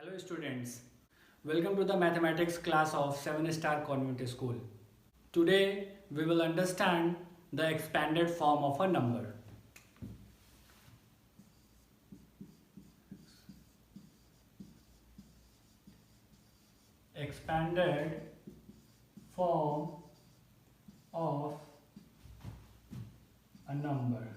Hello students, welcome to the mathematics class of 7-Star Convent School. Today we will understand the expanded form of a number. Expanded form of a number.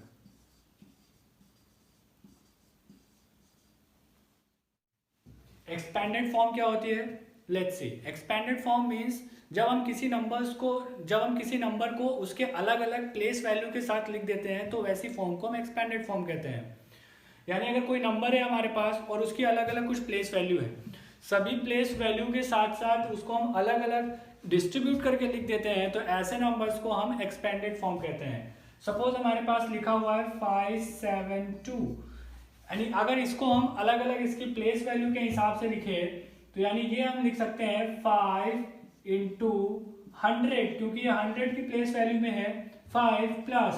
Expanded form क्या होती है? Let's see. Expanded form means जब हम किसी number को उसके अलग अलग प्लेस वैल्यू के साथ लिख देते हैं तो वैसी फॉर्म को हम एक्सपेंडेड फॉर्म कहते हैं. यानी अगर कोई नंबर है हमारे पास और उसकी अलग अलग कुछ प्लेस वैल्यू है, सभी प्लेस वैल्यू के साथ साथ उसको हम अलग अलग डिस्ट्रीब्यूट करके लिख देते हैं तो ऐसे नंबर्स को हम एक्सपेंडेड फॉर्म कहते हैं. सपोज हमारे पास लिखा हुआ है 572, यानी अगर इसको हम अलग अलग इसकी प्लेस वैल्यू के हिसाब से लिखे तो यानी ये हम लिख सकते हैं 5 इंटू 100, क्योंकि ये 100 की प्लेस वैल्यू में है 5 प्लस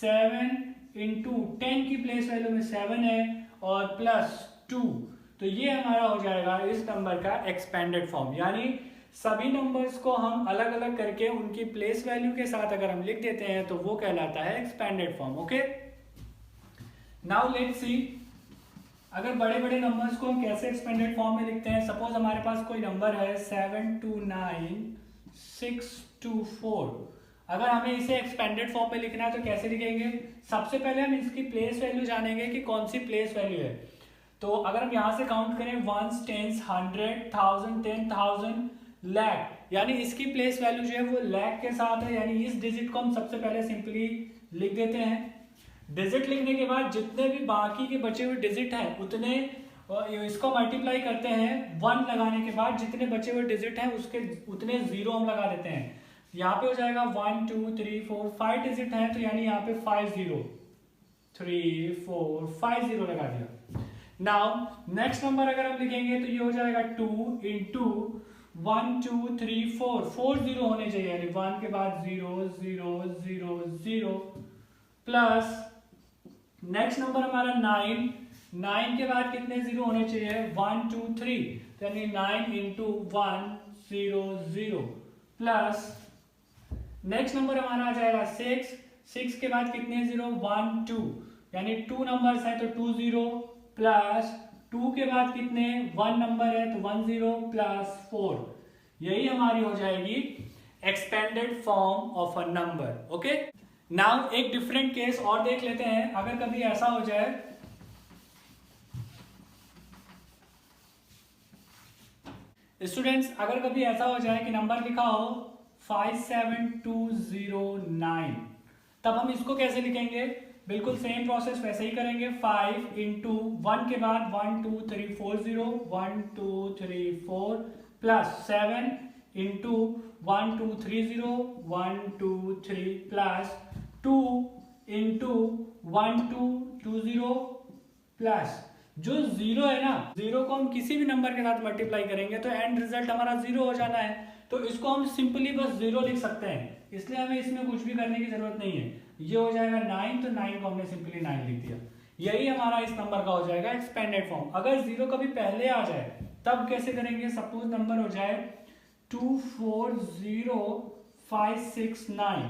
7 इंटू 10 की प्लेस वैल्यू में 7 है और प्लस 2. तो ये हमारा हो जाएगा इस नंबर का एक्सपेंडेड फॉर्म. यानी सभी नंबर्स को हम अलग अलग करके उनकी प्लेस वैल्यू के साथ अगर हम लिख देते हैं तो वो कहलाता है expanded form. Okay, now let's see अगर बड़े बड़े नंबर्स को हम कैसे एक्सपेंडेड फॉर्म में लिखते हैं. सपोज हमारे पास कोई नंबर है 729624. अगर हमें इसे एक्सपेंडेड फॉर्म में लिखना है तो कैसे लिखेंगे? सबसे पहले हम इसकी प्लेस वैल्यू जानेंगे कि कौन सी प्लेस वैल्यू है. तो अगर हम यहाँ से काउंट करें 1s 10s 100 1000 10,000 लाख, यानी इसकी प्लेस वैल्यू जो है वो लाख के साथ है. यानी इस डिजिट को हम सबसे पहले सिंपली लिख देते हैं. डिजिट लिखने के बाद जितने भी बाकी के बचे हुए डिजिट हैं उतने इसको मल्टीप्लाई करते हैं 1 लगाने के बाद. जितने बचे हुए डिजिट हैं उसके उतने जीरो हम लगा देते हैं. यहाँ पे हो जाएगा 1 2 3 4 5 डिजिट हैं तो यानी यहाँ पे 5 0 3 4 5 0 लगा दिया. नाउ नेक्स्ट नंबर अगर हम लिखेंगे तो ये हो जाएगा 2 इंटू 1 2 3 4 जीरो होने चाहिए. यानी 1 के बाद 0 0 0 0 प्लस नेक्स्ट नंबर हमारा 9 के बाद कितने जीरो होने चाहिए? 1 2 3, यानी 9 इंटू 1 0 0 प्लस नेक्स्ट नंबर हमारा आ जाएगा 6 के बाद कितने जीरो? 1 2, यानी 2 नंबर्स है तो 2 0 प्लस 2 के बाद कितने? 1 नंबर है तो 1 0 प्लस 4. यही हमारी हो जाएगी expanded form of a number. Okay, now एक डिफरेंट केस और देख लेते हैं. अगर कभी ऐसा हो जाए स्टूडेंट्स, अगर कभी ऐसा हो जाए कि नंबर लिखा हो 57209, तब हम इसको कैसे लिखेंगे? बिल्कुल सेम प्रोसेस वैसे ही करेंगे. 5 इंटू 1 के बाद 1 2 3 4 0 1 2 3 4 plus 7 into 1 2 3 0 1 2 3 plus 2 into 1 2 2 0 plus जो जीरो है ना, जीरो को हम किसी भी नंबर के साथ मल्टीप्लाई करेंगे तो एंड रिजल्ट हमारा जीरो हो जाना है. तो इसको हम सिंपली बस जीरो लिख सकते हैं, इसलिए हमें इसमें कुछ भी करने की जरूरत नहीं है. ये हो जाएगा 9, तो 9 को हमने सिंपली 9 लिख दिया. यही हमारा इस नंबर का हो जाएगा एक्सपेंडेड फॉर्म. अगर जीरो कभी पहले आ जाए तब कैसे करेंगे? सपोज नंबर हो जाए 240569.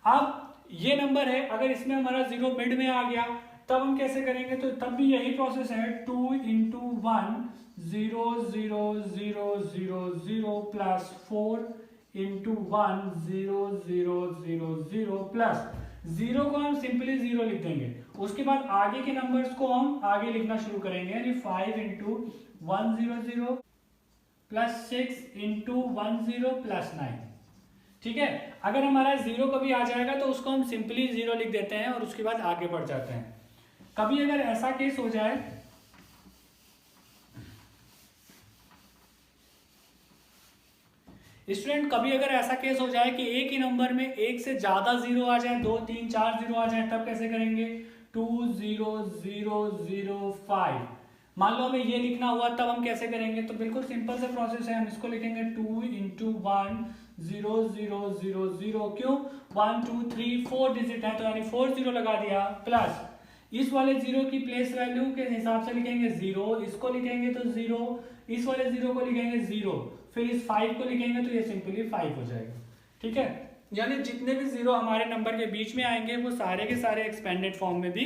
अब ये नंबर है, अगर इसमें हमारा जीरो मिड में आ गया तब हम कैसे करेंगे? तो तब भी यही प्रोसेस है. 2 into 1 0 0 0 0 0 plus 4 into 1 0 0 0 0 plus zero को हम सिंपली जीरो लिख देंगे. उसके बाद आगे के नंबर्स को हम आगे लिखना शुरू करेंगे. यानी 5 इंटू 1 0 0 प्लस 6 इंटू 1 0 प्लस 9. ठीक है, अगर हमारा जीरो कभी आ जाएगा तो उसको हम सिंपली जीरो लिख देते हैं और उसके बाद आगे बढ़ जाते हैं. कभी अगर ऐसा केस हो जाए स्टूडेंट, कभी अगर ऐसा केस हो जाए कि एक ही नंबर में एक से ज्यादा जीरो आ जाए, 2 3 4 जीरो आ जाए, तब कैसे करेंगे? 2 0 0 0 5. मान लो हमें ये लिखना हुआ तब हम कैसे करेंगे? तो बिल्कुल सिंपल सा प्रोसेस है. हम इसको लिखेंगे 2 इंटू 1 0 0 0 0. क्यों? 1 2 3 4 डिजिट है तो यानी 4 0 लगा दिया. प्लस इस वाले 0 की प्लेस वैल्यू के हिसाब से लिखेंगे 0, इसको लिखेंगे तो 0, इस वाले 0 को लिखेंगे 0, फिर इस 5 को लिखेंगे तो ये सिंपली 5 हो जाएगा। ठीक है, यानी जितने भी 0 हमारे नंबर के बीच में आएंगे वो सारे के सारे एक्सपेंडेड फॉर्म में भी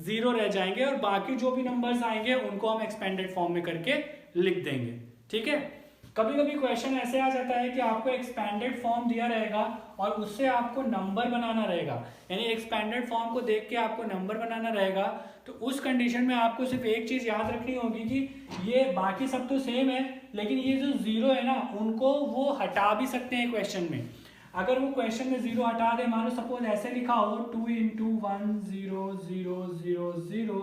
0 रह जाएंगे, और बाकी जो भी नंबर्स आएंगे उनको हम एक्सपेंडेड फॉर्म में करके लिख देंगे। ठीक है, कभी कभी क्वेश्चन ऐसे आ जाता है कि आपको एक्सपेंडेड फॉर्म दिया रहेगा और उससे आपको नंबर बनाना रहेगा, यानी एक्सपेंडेड फॉर्म को देख के आपको नंबर बनाना रहेगा। तो उस कंडीशन में आपको सिर्फ एक चीज याद रखनी होगी कि ये बाकी सब तो सेम है, लेकिन ये जो 0 है ना उनको वो हटा भी सकते हैं क्वेश्चन में। अगर वो क्वेश्चन में 0 हटा दे, मान लो सपोज ऐसे लिखा हो 2 × 1 0 0 0 0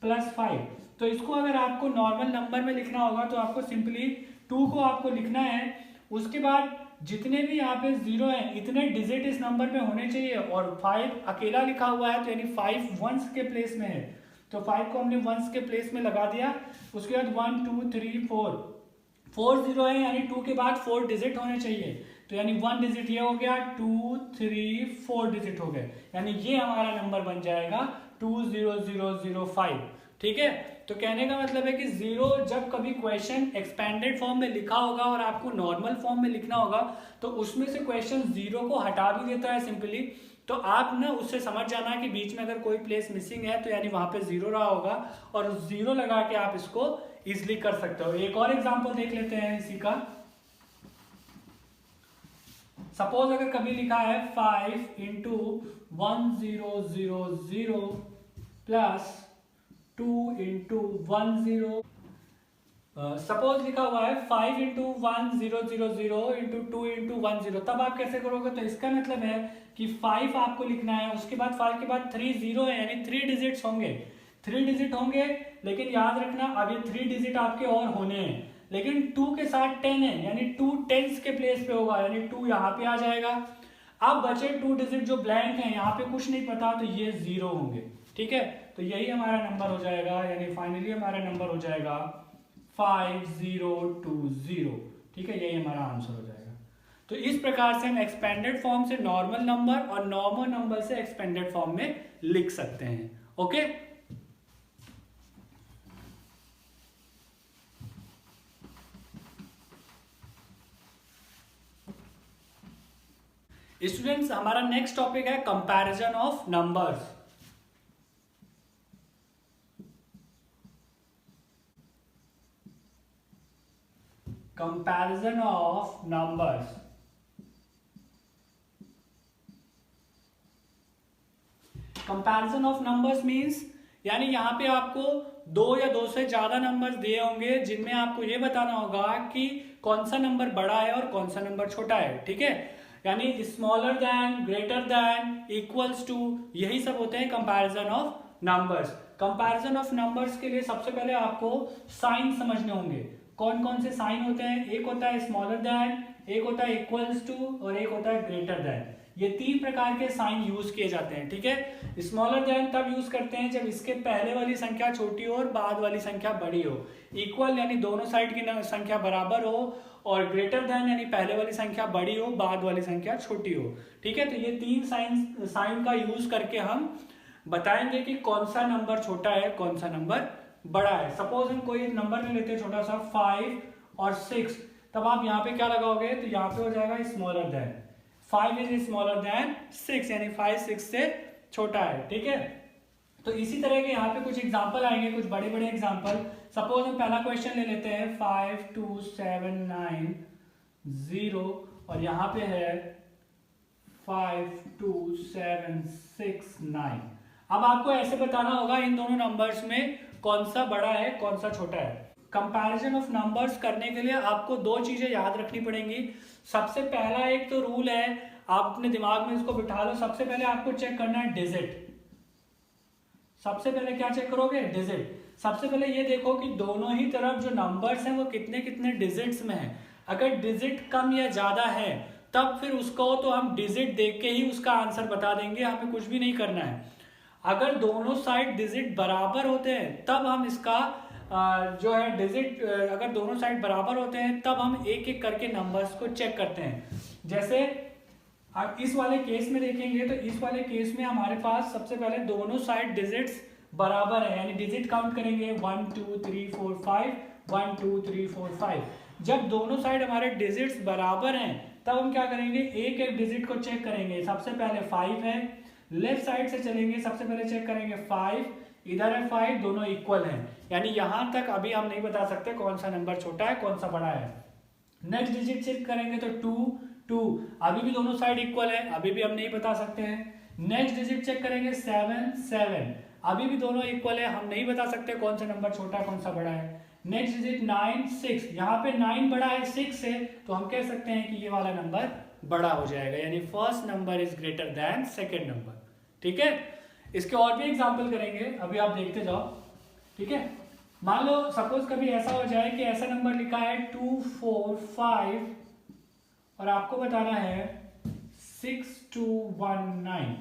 +5, तो इसको अगर आपको नॉर्मल नंबर में लिखना होगा तो आपको सिंपली 2 को आपको लिखना है, उसके बाद जितने भी यहाँ पे 0 हैं इतने डिजिट इस नंबर में होने चाहिए, और 5 अकेला लिखा हुआ है तो यानी 5 वंस के प्लेस में है, तो 5 को हमने वंस के प्लेस में लगा दिया। उसके बाद 1 2 3 4 0 है, यानी 2 के बाद 4 डिजिट होने चाहिए, तो यानी 1 डिजिट ये हो गया, 2 3 4 डिजिट हो गए, यानी ये हमारा नंबर बन जाएगा 20005। ठीक है, तो कहने का मतलब है कि 0 जब कभी क्वेश्चन एक्सपेंडेड फॉर्म में लिखा होगा और आपको नॉर्मल फॉर्म में लिखना होगा तो उसमें से क्वेश्चन 0 को हटा भी देता है सिंपली, तो आप ना उससे समझ जाना कि बीच में अगर कोई प्लेस मिसिंग है तो यानी वहां पे 0 रहा होगा, और 0 लगा के आप इसको इजिली कर सकते हो। एक और एग्जांपल देख लेते हैं इसी का। सपोज अगर कभी लिखा है 5 × 1 0 0 0 + 2 × 1 0, सपोज लिखा हुआ है 5 × 1 0 0 0 × 2 × 1 0, तब आप कैसे करोगे? तो इसका मतलब है कि 5 आपको लिखना है, उसके बाद 5 के बाद 3 0 है, यानी 3 डिजिट्स होंगे, 3 डिजिट होंगे, लेकिन याद रखना अब ये 3 डिजिट आपके और होने हैं, लेकिन 2 के साथ 10 है, यानी 2 टेंस के प्लेस पे होगा, यानी 2 यहाँ पे आ जाएगा। अब बचे 2 डिजिट जो ब्लैंक हैं, यहाँ पे कुछ नहीं पता, तो ये 0 होंगे। ठीक है, तो यही हमारा नंबर हो जाएगा, यानी फाइनली हमारा नंबर हो जाएगा 5020। ठीक है, यही हमारा आंसर हो जाएगा। तो इस प्रकार से हम एक्सपेंडेड फॉर्म से नॉर्मल नंबर और नॉर्मल नंबर से एक्सपेंडेड फॉर्म में लिख सकते हैं। ओके, स्टूडेंट्स हमारा नेक्स्ट टॉपिक है comparison of numbers. Comparison of numbers. Comparison of numbers means यानी यहाँ पे आपको 2 या 2 से ज्यादा नंबर्स दिए होंगे जिनमें आपको ये बताना होगा कि कौन सा नंबर बड़ा है और कौन सा नंबर छोटा है। ठीक है, यानी smaller than, greater than, equals to, यही सब होते हैं comparison of numbers. Comparison of numbers के लिए सबसे पहले आपको साइन समझने होंगे। कौन कौन से साइन होते हैं? एक होता है स्मॉलर देन, एक होता है इक्वल्स टू, और एक होता है ग्रेटर देन। ये 3 प्रकार के साइन यूज किए जाते हैं। ठीक है, स्मॉलर देन तब यूज करते हैं जब इसके पहले वाली संख्या छोटी हो और बाद वाली संख्या बड़ी हो। इक्वल यानी दोनों साइड की संख्या बराबर हो, और ग्रेटर देन यानी पहले वाली संख्या बड़ी हो, बाद वाली संख्या छोटी हो। ठीक है, तो ये 3 साइन का यूज करके हम बताएंगे कि कौन सा नंबर छोटा है, कौन सा नंबर बड़ा है। सपोज हम कोई नंबर ले लेते हैं छोटा सा 5 और 6, तब आप यहाँ पे क्या लगाओगे? तो यहाँ पे हो जाएगा smaller than. 5 is smaller than 6, यानी 5 6 से छोटा है। ठीक है, तो इसी तरह के यहाँ पे कुछ एग्जांपल आएंगे, कुछ बड़े बड़े एग्जांपल। सपोज हम पहला क्वेश्चन ले लेते हैं 5 2 7 9 0, और यहाँ पे है 5 2 7 6 9। अब आपको ऐसे बताना होगा इन दोनों नंबर्स में कौन सा बड़ा है, कौन सा छोटा है। कंपैरिजन ऑफ नंबर्स करने के लिए आपको 2 चीजें याद रखनी पड़ेंगी। सबसे पहला एक तो रूल है, आप अपने दिमाग में इसको बिठा लो। सबसे पहले आपको चेक करना है डिजिट। सबसे पहले क्या चेक करोगे? डिजिट। सबसे पहले ये देखो कि दोनों ही तरफ जो नंबर्स हैं वो कितने कितने डिजिट्स में हैं। अगर डिजिट कम या ज्यादा है तब फिर उसको तो हम डिजिट देख के ही उसका आंसर बता देंगे, हमें कुछ भी नहीं करना है। अगर दोनों साइड डिजिट बराबर होते हैं तब हम इसका जो है डिजिट, अगर दोनों साइड बराबर होते हैं तब हम एक एक करके नंबर्स को चेक करते हैं। जैसे आप इस वाले केस में देखेंगे तो इस वाले केस में हमारे पास सबसे पहले दोनों साइड डिजिट्स बराबर है, यानी डिजिट काउंट करेंगे 1 2 3 4 5, 1 2 3 4 5। जब दोनों साइड हमारे डिजिट्स बराबर हैं तब हम क्या करेंगे, एक एक डिजिट को चेक करेंगे। सबसे पहले 5 है, लेफ्ट साइड से चलेंगे, सबसे पहले चेक करेंगे 5, इधर है 5, दोनों इक्वल हैं, यानी यहां तक अभी हम नहीं बता सकते कौन सा नंबर छोटा है कौन सा बड़ा है। नेक्स्ट डिजिट चेक करेंगे तो 2 2, अभी भी दोनों साइड इक्वल है, अभी भी हम नहीं बता सकते हैं। नेक्स्ट डिजिट चेक करेंगे 7 7, अभी भी दोनों इक्वल है, हम नहीं बता सकते कौन सा नंबर छोटा है कौन सा बड़ा है। नेक्स्ट डिजिट 9 6, यहाँ पे 9 बड़ा है 6 से, तो हम कह सकते हैं कि ये वाला नंबर बड़ा हो जाएगा, यानी first number is greater than second number. ठीक है, इसके और भी एग्जाम्पल करेंगे, अभी आप देखते जाओ। ठीक है, मान लो सपोज कभी ऐसा हो जाए कि ऐसा नंबर लिखा है 2 4 5 और आपको बताना है 6 2 1 9,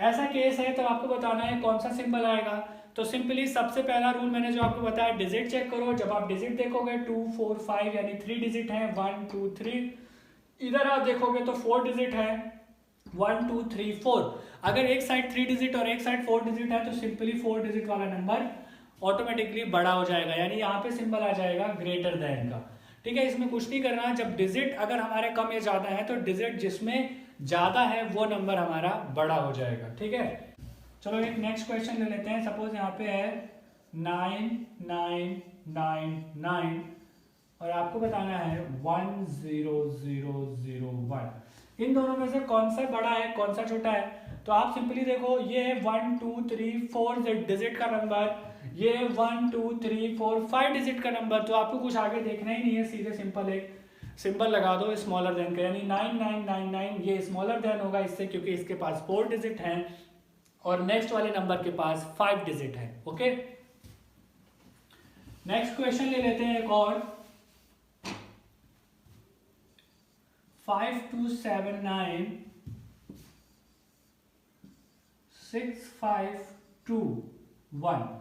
ऐसा केस है तो आपको बताना है कौन सा सिंबल आएगा। तो सिंपली सबसे पहला रूल मैंने जो आपको बताया, डिजिट चेक करो। जब आप डिजिट देखोगे 2 4 5 यानी 3 डिजिट है, 1 2 3, इधर आप देखोगे तो 4 डिजिट है, 1 2 3 4। अगर एक साइड 3 डिजिट और एक साइड 4 डिजिट है तो सिंपली 4 डिजिट वाला नंबर ऑटोमेटिकली बड़ा हो जाएगा, यानी यहाँ पे सिंबल आ जाएगा ग्रेटर देन का। ठीक है, इसमें कुछ नहीं करना, जब डिजिट अगर हमारे कम या ज्यादा है तो डिजिट जिसमें ज्यादा है वो नंबर हमारा बड़ा हो जाएगा। ठीक है, चलो एक नेक्स्ट क्वेश्चन ले लेते हैं। सपोज यहाँ पे है 9 9 9 9 और आपको बताना है 1 0 0 0 1। इन दोनों में से कौन सा बड़ा है कौन सा छोटा है, तो आप सिंपली देखो, ये है 1 2 3 4 डिजिट का नंबर, ये 1 2 3 4 5 डिजिट का नंबर। तो आपको कुछ आगे देखना ही नहीं है, सीधे सिंपल एक सिंबल लगा दो स्मॉलर देन का, यानी 9999 ये स्मॉलर देन होगा इससे, क्योंकि इसके पास 4 डिजिट हैं और नेक्स्ट वाले नंबर के पास 5 डिजिट है। ओके, नेक्स्ट क्वेश्चन ले लेते हैं एक और। 5 2 7 9 6 5 2 1।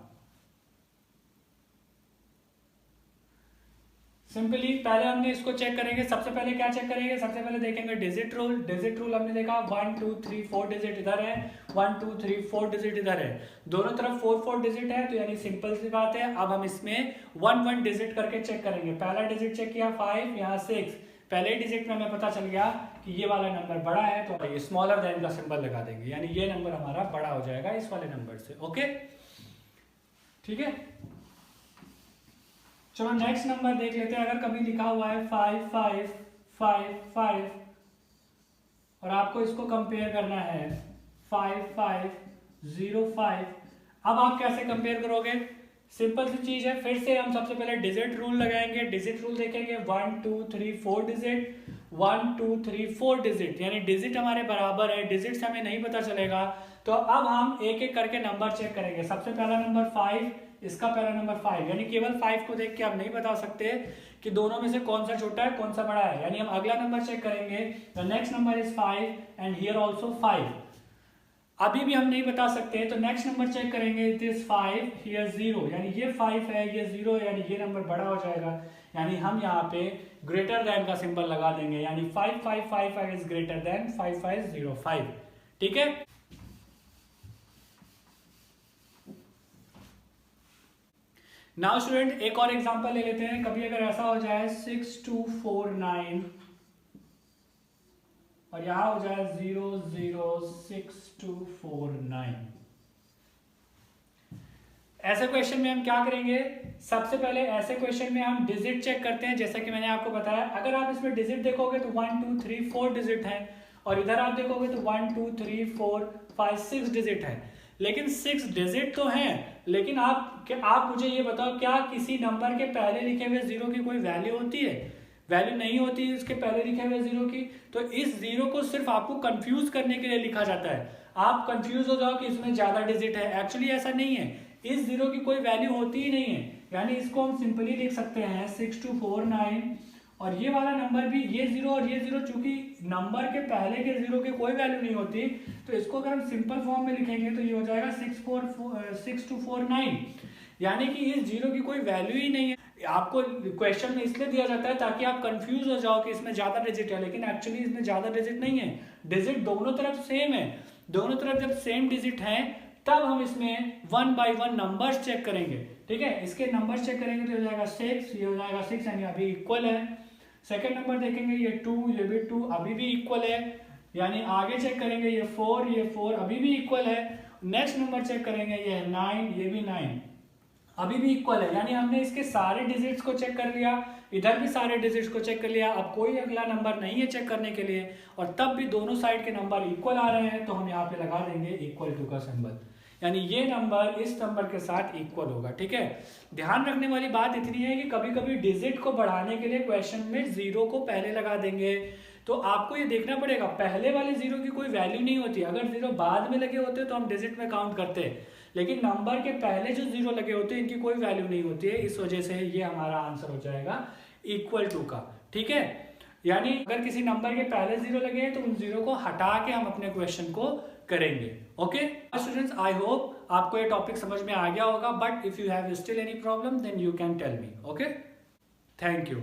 सिंपली पहले हमने इसको चेक करेंगे। सबसे पहले क्या चेक करेंगे, सबसे पहले देखेंगे डिजिट रूल। डिजिट रूल हमने देखा 1 2 3 4 डिजिट इधर है, 1 2 3 4 डिजिट इधर है, दोनों तरफ 4 4 डिजिट है, तो यानी सिंपल सी बात है। अब हम इसमें 1 1 डिजिट करके चेक करेंगे। पहला डिजिट चेक किया 5, यहाँ 6, पहले डिजिट में हमें पता चल गया कि ये वाला नंबर बड़ा है, तो ये स्मॉलर देन का सिंबल लगा देंगे, यानी ये नंबर हमारा बड़ा हो जाएगा इस वाले नंबर से। ओके, ठीक है, चलो नेक्स्ट नंबर देख लेते हैं। अगर कभी लिखा हुआ है 5 5 5 5 और आपको इसको कंपेयर करना है 5 5 0 5, अब आप कैसे कंपेयर करोगे, सिंपल सी चीज है। फिर से हम सबसे पहले डिजिट रूल लगाएंगे। डिजिट रूल देखेंगे 1 2 3 4 डिजिट, 1 2 3 4 डिजिट, यानी डिजिट हमारे बराबर है, डिजिट से हमें नहीं पता चलेगा। तो अब हम एक एक करके नंबर चेक करेंगे। सबसे पहला नंबर 5, इसका पहला नंबर 5, यानी केवल 5 को देख के आप नहीं बता सकते कि दोनों में से कौन सा छोटा है कौन सा बड़ा है, यानी हम अगला नंबर चेक करेंगे। The next number is 5 and here also 5, अभी भी हम नहीं बता सकते, तो नेक्स्ट नंबर चेक करेंगे। इट इज 5 हियर 0, यानी ये 5 है ये 0 है, यानी ये नंबर बड़ा हो जाएगा, यानी हम यहाँ पे ग्रेटर देन का सिंबल लगा देंगे, यानी 5 5 5 5 इज ग्रेटर देन 5 5 0 5। ठीक है, नाउ स्टूडेंट एक और एग्जांपल ले लेते हैं। कभी अगर ऐसा हो जाए 6 2 4 9 और यहां हो जाए 0 0 6 2 4 9, ऐसे क्वेश्चन में हम क्या करेंगे, सबसे पहले ऐसे क्वेश्चन में हम डिजिट चेक करते हैं। जैसा कि मैंने आपको बताया, अगर आप इसमें डिजिट देखोगे तो 1 2 3 4 डिजिट है, और इधर आप देखोगे तो 1 2 3 4 5 6 डिजिट है। लेकिन 6 डिजिट तो हैं, लेकिन आप मुझे ये बताओ, क्या किसी नंबर के पहले लिखे हुए 0 की कोई वैल्यू होती है? वैल्यू नहीं होती है इसके पहले लिखे हुए 0 की। तो इस 0 को सिर्फ आपको कंफ्यूज करने के लिए लिखा जाता है। आप कंफ्यूज हो जाओ कि इसमें ज्यादा डिजिट है, एक्चुअली ऐसा नहीं है, इस 0 की कोई वैल्यू होती ही नहीं है, यानी इसको हम सिंपली लिख सकते हैं 6 2 4 9, और ये वाला नंबर भी, ये 0 और ये 0, चूंकि नंबर के पहले के 0 की कोई वैल्यू नहीं होती, तो इसको अगर हम सिंपल फॉर्म में लिखेंगे तो ये हो जाएगा 6 2 4 9, यानी कि इस 0 की कोई वैल्यू ही नहीं है। आपको क्वेश्चन में इसलिए दिया जाता है ताकि आप कंफ्यूज हो जाओ कि इसमें ज्यादा डिजिट है, लेकिन एक्चुअली इसमें ज्यादा डिजिट नहीं है, डिजिट दोनों तरफ सेम है। दोनों तरफ जब सेम डिजिट है तब हम इसमें 1 by 1 नंबर्स चेक करेंगे, ठीक है। इसके नंबर्स चेक करेंगे तो हो जाएगा 6, ये हो जाएगा 6 यानी अभी इक्वल है। सेकेंड नंबर देखेंगे ये 2, ये भी 2 अभी भी इक्वल है, यानी आगे चेक करेंगे ये 4, ये 4 अभी भी इक्वल है। नेक्स्ट नंबर चेक करेंगे ये 9, ये भी 9 अभी भी इक्वल है, यानी हमने इसके सारे डिजिट्स को चेक कर लिया, इधर भी सारे डिजिट्स को चेक कर लिया। अब कोई अगला नंबर नहीं है चेक करने के लिए, और तब भी दोनों साइड के नंबर इक्वल आ रहे हैं, तो हम यहाँ पे लगा देंगे इक्वल टू का सिंबल, यानी ये नंबर इस नंबर के साथ इक्वल होगा, ठीक है। ध्यान रखने वाली बात इतनी है कि कभी कभी डिजिट को बढ़ाने के लिए क्वेश्चन में 0 को पहले लगा देंगे, तो आपको ये देखना पड़ेगा पहले वाले 0 की कोई वैल्यू नहीं होती। अगर 0 बाद में लगे होते तो हम डिजिट में काउंट करते, लेकिन नंबर के पहले जो 0 लगे होते हैं इनकी कोई वैल्यू नहीं होती है, इस वजह से ये हमारा आंसर हो जाएगा इक्वल टू का, ठीक है। यानी अगर किसी नंबर के पहले 0 लगे हैं तो उन 0 को हटा के हम अपने क्वेश्चन को करेंगे। ओके स्टूडेंट्स, आई होप आपको ये टॉपिक समझ में आ गया होगा, but if you have still any problem then you can tell me. Okay, thank you.